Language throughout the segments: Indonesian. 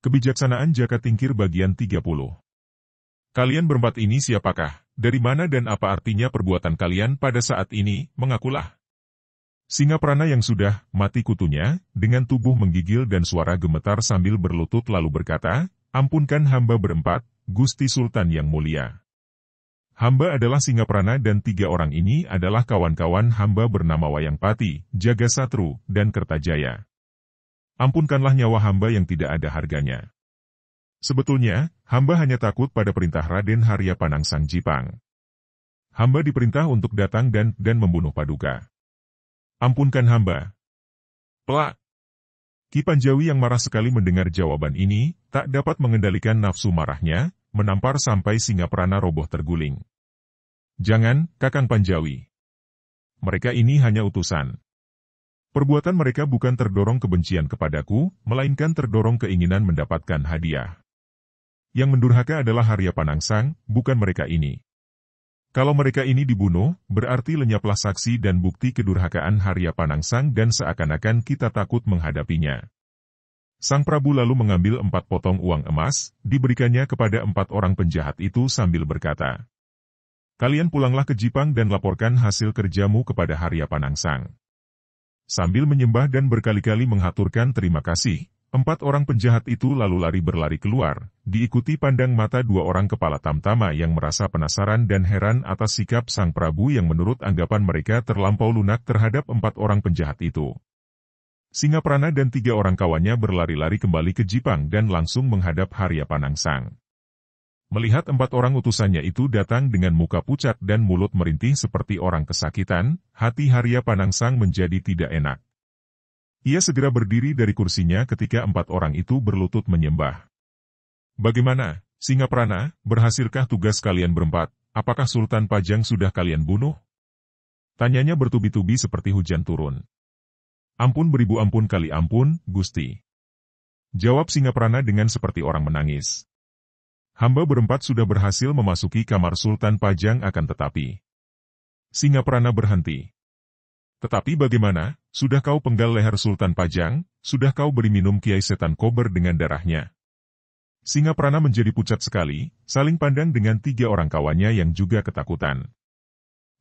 Kebijaksanaan Jaka Tingkir bagian 30. Kalian berempat ini siapakah? Dari mana dan apa artinya perbuatan kalian pada saat ini? Mengakulah. Singaprana yang sudah mati kutunya, dengan tubuh menggigil dan suara gemetar sambil berlutut lalu berkata, "Ampunkan hamba berempat, Gusti Sultan yang mulia." Hamba adalah Singaprana dan tiga orang ini adalah kawan-kawan hamba bernama Wayangpati, Jagasatru, dan Kertajaya. Ampunkanlah nyawa hamba yang tidak ada harganya. Sebetulnya, hamba hanya takut pada perintah Raden Harya Panangsang Jipang. Hamba diperintah untuk datang dan membunuh Paduka. Ampunkan hamba. Pelak. Ki Panjawi yang marah sekali mendengar jawaban ini, tak dapat mengendalikan nafsu marahnya, menampar sampai Singaprana roboh terguling. Jangan, Kakang Panjawi. Mereka ini hanya utusan. Perbuatan mereka bukan terdorong kebencian kepadaku, melainkan terdorong keinginan mendapatkan hadiah. Yang mendurhaka adalah Harya Panangsang, bukan mereka ini. Kalau mereka ini dibunuh, berarti lenyaplah saksi dan bukti kedurhakaan Harya Panangsang dan seakan-akan kita takut menghadapinya. Sang Prabu lalu mengambil 4 potong uang emas, diberikannya kepada 4 orang penjahat itu sambil berkata, "Kalian pulanglah ke Jipang dan laporkan hasil kerjamu kepada Harya Panangsang." Sambil menyembah dan berkali-kali menghaturkan terima kasih, 4 orang penjahat itu lalu berlari keluar, diikuti pandang mata 2 orang kepala tamtama yang merasa penasaran dan heran atas sikap Sang Prabu yang menurut anggapan mereka terlampau lunak terhadap 4 orang penjahat itu. Singaprana dan 3 orang kawannya berlari-lari kembali ke Jipang dan langsung menghadap Harya Panangsang. Melihat 4 orang utusannya itu datang dengan muka pucat dan mulut merintih seperti orang kesakitan, hati Harya Panangsang menjadi tidak enak. Ia segera berdiri dari kursinya ketika 4 orang itu berlutut menyembah. "Bagaimana, Singaprana, berhasilkah tugas kalian berempat? Apakah Sultan Pajang sudah kalian bunuh?" Tanyanya bertubi-tubi seperti hujan turun. "Ampun beribu ampun kali ampun, Gusti." Jawab Singaprana dengan seperti orang menangis. "Hamba berempat sudah berhasil memasuki kamar Sultan Pajang akan tetapi..." Singaprana berhenti. "Tetapi bagaimana? Sudah kau penggal leher Sultan Pajang? Sudah kau beri minum Kiai Setan Kober dengan darahnya?" Singaprana menjadi pucat sekali, saling pandang dengan 3 orang kawannya yang juga ketakutan.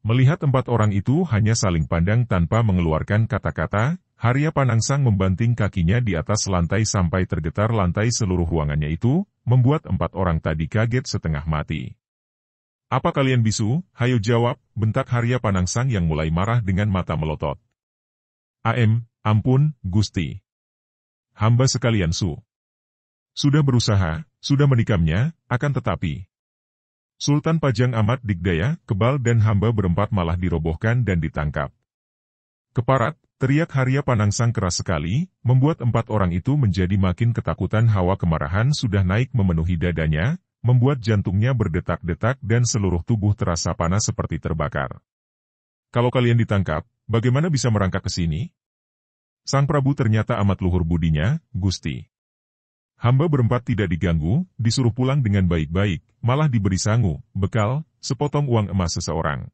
Melihat 4 orang itu hanya saling pandang tanpa mengeluarkan kata-kata, Harya Panangsang membanting kakinya di atas lantai sampai tergetar lantai seluruh ruangannya itu, membuat 4 orang tadi kaget setengah mati. "Apa kalian bisu? Hayo jawab," bentak Harya Panangsang yang mulai marah dengan mata melotot. Ampun, Gusti. Hamba sekalian sudah berusaha, sudah menikamnya, akan tetapi Sultan Pajang amat digdaya, kebal dan hamba berempat malah dirobohkan dan ditangkap." "Keparat!" teriak Harya Panangsang keras sekali, membuat 4 orang itu menjadi makin ketakutan. Hawa kemarahan sudah naik memenuhi dadanya, membuat jantungnya berdetak-detak dan seluruh tubuh terasa panas seperti terbakar. "Kalau kalian ditangkap, bagaimana bisa merangkak ke sini?" Sang Prabu ternyata amat luhur budinya, "Gusti. Hamba berempat tidak diganggu, disuruh pulang dengan baik-baik, malah diberi sangu, bekal, sepotong uang emas seseorang."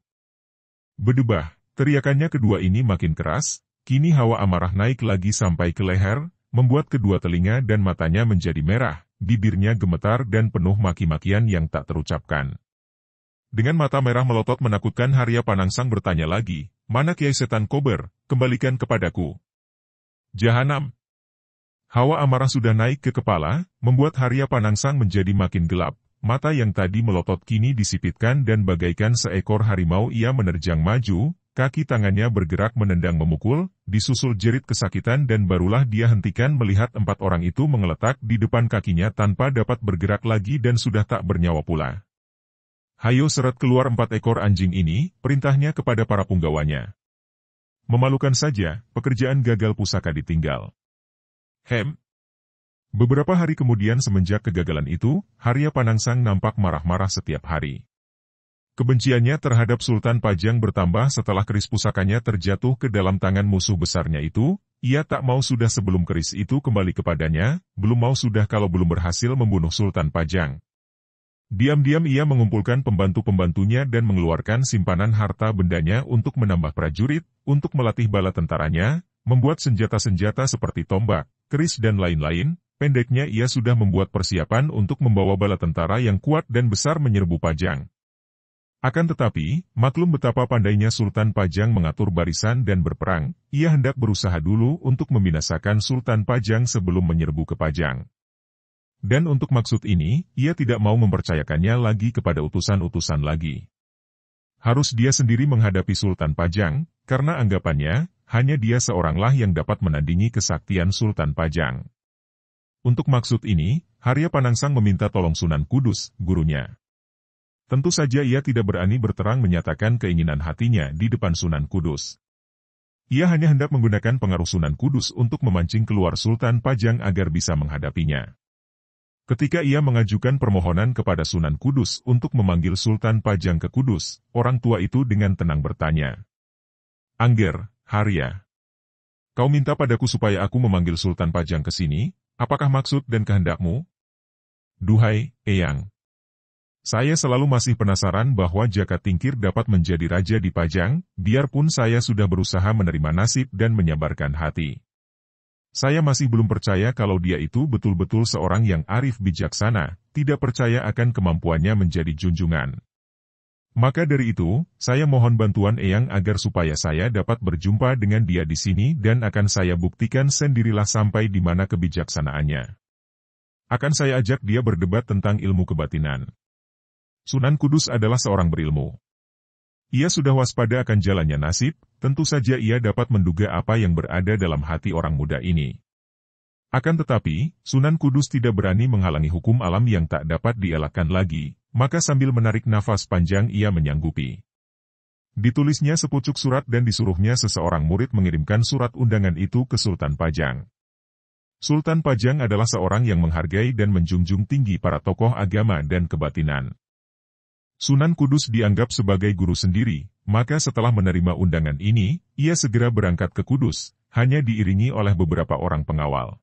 Bedebah, teriakannya kedua ini makin keras. Kini hawa amarah naik lagi sampai ke leher, membuat kedua telinga dan matanya menjadi merah, bibirnya gemetar dan penuh maki-makian yang tak terucapkan. Dengan mata merah melotot menakutkan Harya Panangsang bertanya lagi, "Mana Kiai Setan Kober? Kembalikan kepadaku." "Jahanam!" Hawa amarah sudah naik ke kepala, membuat Harya Panangsang menjadi makin gelap. Mata yang tadi melotot kini disipitkan dan bagaikan seekor harimau ia menerjang maju. Kaki tangannya bergerak menendang memukul, disusul jerit kesakitan dan barulah dia hentikan melihat 4 orang itu mengeletak di depan kakinya tanpa dapat bergerak lagi dan sudah tak bernyawa pula. "Hayo seret keluar 4 ekor anjing ini," perintahnya kepada para punggawanya. Memalukan saja, pekerjaan gagal pusaka ditinggal. Beberapa hari kemudian semenjak kegagalan itu, Harya Panangsang nampak marah-marah setiap hari. Kebenciannya terhadap Sultan Pajang bertambah setelah keris pusakanya terjatuh ke dalam tangan musuh besarnya itu. Ia tak mau sudah sebelum keris itu kembali kepadanya, belum mau sudah kalau belum berhasil membunuh Sultan Pajang. Diam-diam ia mengumpulkan pembantu-pembantunya dan mengeluarkan simpanan harta bendanya untuk menambah prajurit, untuk melatih bala tentaranya, membuat senjata-senjata seperti tombak, keris dan lain-lain, Pendeknya ia sudah membuat persiapan untuk membawa bala tentara yang kuat dan besar menyerbu Pajang. Akan tetapi, maklum betapa pandainya Sultan Pajang mengatur barisan dan berperang, ia hendak berusaha dulu untuk membinasakan Sultan Pajang sebelum menyerbu ke Pajang. Dan untuk maksud ini, ia tidak mau mempercayakannya lagi kepada utusan-utusan lagi. Harus dia sendiri menghadapi Sultan Pajang, karena anggapannya, hanya dia seoranglah yang dapat menandingi kesaktian Sultan Pajang. Untuk maksud ini, Harya Panangsang meminta tolong Sunan Kudus, gurunya. Tentu saja ia tidak berani berterang menyatakan keinginan hatinya di depan Sunan Kudus. Ia hanya hendak menggunakan pengaruh Sunan Kudus untuk memancing keluar Sultan Pajang agar bisa menghadapinya. Ketika ia mengajukan permohonan kepada Sunan Kudus untuk memanggil Sultan Pajang ke Kudus, orang tua itu dengan tenang bertanya. "Angger, Harya, kau minta padaku supaya aku memanggil Sultan Pajang ke sini? Apakah maksud dan kehendakmu?" "Duhai, Eyang. Saya selalu masih penasaran bahwa Jaka Tingkir dapat menjadi raja di Pajang, biarpun saya sudah berusaha menerima nasib dan menyabarkan hati. Saya masih belum percaya kalau dia itu betul-betul seorang yang arif bijaksana, tidak percaya akan kemampuannya menjadi junjungan. Maka dari itu, saya mohon bantuan Eyang agar supaya saya dapat berjumpa dengan dia di sini dan akan saya buktikan sendirilah sampai di mana kebijaksanaannya. Akan saya ajak dia berdebat tentang ilmu kebatinan. Sunan Kudus adalah seorang berilmu. Ia sudah waspada akan jalannya nasib, tentu saja ia dapat menduga apa yang berada dalam hati orang muda ini. Akan tetapi, Sunan Kudus tidak berani menghalangi hukum alam yang tak dapat dielakkan lagi, maka sambil menarik nafas panjang ia menyanggupi. Ditulisnya sepucuk surat dan disuruhnya seseorang murid mengirimkan surat undangan itu ke Sultan Pajang. Sultan Pajang adalah seorang yang menghargai dan menjunjung tinggi para tokoh agama dan kebatinan. Sunan Kudus dianggap sebagai guru sendiri, maka setelah menerima undangan ini, ia segera berangkat ke Kudus, hanya diiringi oleh beberapa orang pengawal.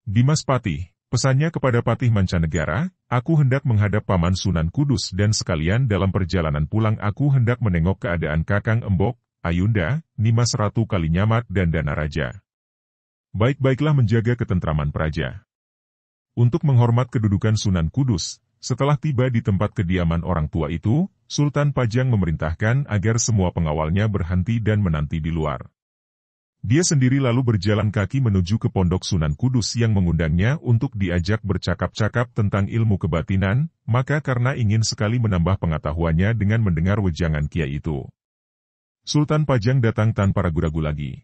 "Dimas Patih, pesannya kepada Patih mancanegara, aku hendak menghadap Paman Sunan Kudus dan sekalian dalam perjalanan pulang aku hendak menengok keadaan Kakang Embok, Ayunda, Nimas Ratu Kalinyamat dan Danaraja. Baik-baiklah menjaga ketentraman praja." Untuk menghormat kedudukan Sunan Kudus, setelah tiba di tempat kediaman orang tua itu, Sultan Pajang memerintahkan agar semua pengawalnya berhenti dan menanti di luar. Dia sendiri lalu berjalan kaki menuju ke pondok Sunan Kudus yang mengundangnya untuk diajak bercakap-cakap tentang ilmu kebatinan, maka karena ingin sekali menambah pengetahuannya dengan mendengar wejangan kiai itu, Sultan Pajang datang tanpa ragu-ragu lagi.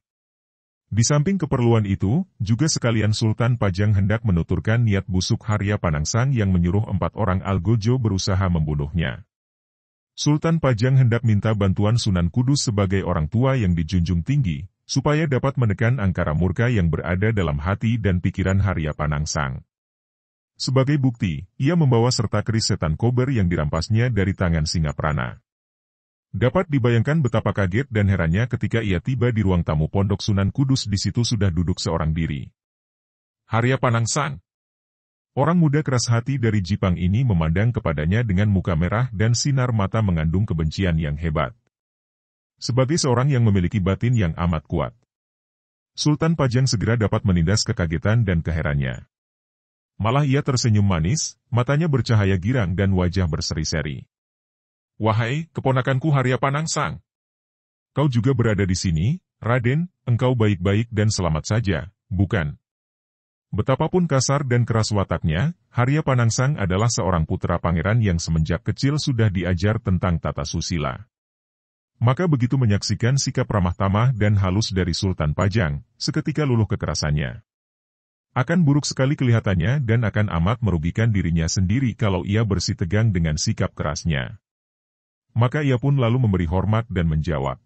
Di samping keperluan itu, juga sekalian Sultan Pajang hendak menuturkan niat busuk Harya Panangsang yang menyuruh 4 orang Algojo berusaha membunuhnya. Sultan Pajang hendak minta bantuan Sunan Kudus sebagai orang tua yang dijunjung tinggi, supaya dapat menekan angkara murka yang berada dalam hati dan pikiran Harya Panangsang. Sebagai bukti, ia membawa serta keris setan kober yang dirampasnya dari tangan Singaprana. Dapat dibayangkan betapa kaget dan herannya ketika ia tiba di ruang tamu pondok Sunan Kudus. Di situ sudah duduk seorang diri. Harya Panangsang. Orang muda keras hati dari Jipang ini memandang kepadanya dengan muka merah dan sinar mata mengandung kebencian yang hebat. Sebagai seorang yang memiliki batin yang amat kuat, Sultan Pajang segera dapat menindas kekagetan dan keherannya. Malah ia tersenyum manis, matanya bercahaya girang dan wajah berseri-seri. "Wahai, keponakanku Harya Panangsang. Kau juga berada di sini, Raden, engkau baik-baik dan selamat saja, bukan?" Betapapun kasar dan keras wataknya, Harya Panangsang adalah seorang putra pangeran yang semenjak kecil sudah diajar tentang tata susila. Maka begitu menyaksikan sikap ramah tamah dan halus dari Sultan Pajang, seketika luluh kekerasannya. Akan buruk sekali kelihatannya dan akan amat merugikan dirinya sendiri kalau ia bersitegang dengan sikap kerasnya. Maka ia pun lalu memberi hormat dan menjawab,